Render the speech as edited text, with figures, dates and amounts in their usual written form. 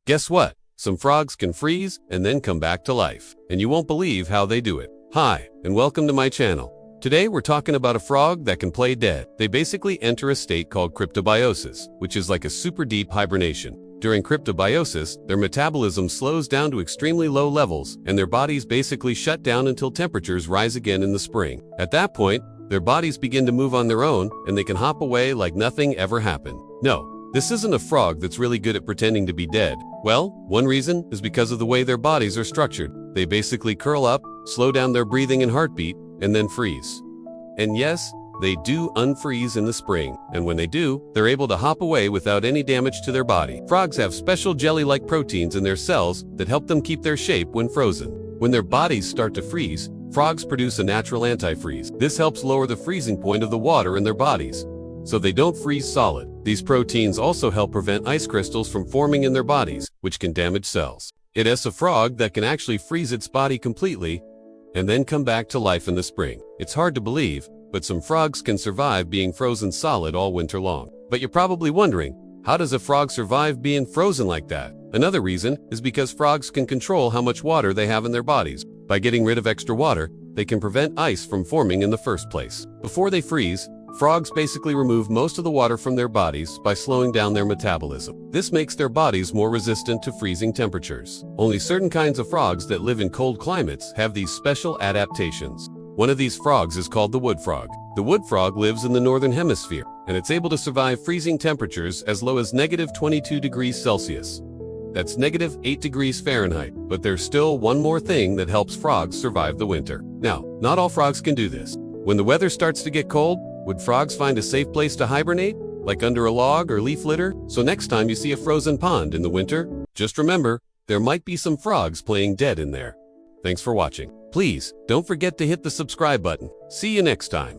Guess what? Some frogs can freeze and then come back to life, and you won't believe how they do it. Hi, and welcome to my channel. Today we're talking about a frog that can play dead. They basically enter a state called cryptobiosis, which is like a super deep hibernation. During cryptobiosis, their metabolism slows down to extremely low levels, and their bodies basically shut down until temperatures rise again in the spring. At that point, their bodies begin to move on their own, and they can hop away like nothing ever happened. No, this isn't a frog that's really good at pretending to be dead. Well, one reason is because of the way their bodies are structured. They basically curl up, slow down their breathing and heartbeat, and then freeze. And yes, they do unfreeze in the spring, and when they do, they're able to hop away without any damage to their body. Frogs have special jelly-like proteins in their cells that help them keep their shape when frozen. When their bodies start to freeze, frogs produce a natural antifreeze. This helps lower the freezing point of the water in their bodies, so they don't freeze solid. These proteins also help prevent ice crystals from forming in their bodies, which can damage cells. It is a frog that can actually freeze its body completely and then come back to life in the spring. It's hard to believe, but some frogs can survive being frozen solid all winter long. But you're probably wondering, how does a frog survive being frozen like that? Another reason is because frogs can control how much water they have in their bodies. By getting rid of extra water, they can prevent ice from forming in the first place. Before they freeze, frogs basically remove most of the water from their bodies by slowing down their metabolism. This makes their bodies more resistant to freezing temperatures. Only certain kinds of frogs that live in cold climates have these special adaptations. One of these frogs is called the wood frog. The wood frog lives in the northern hemisphere, and it's able to survive freezing temperatures as low as -22 degrees Celsius. That's -8 degrees Fahrenheit. But there's still one more thing that helps frogs survive the winter. Now, not all frogs can do this. When the weather starts to get cold, would frogs find a safe place to hibernate, like under a log or leaf litter? So next time you see a frozen pond in the winter, just remember, there might be some frogs playing dead in there. Thanks for watching. Please, don't forget to hit the subscribe button. See you next time.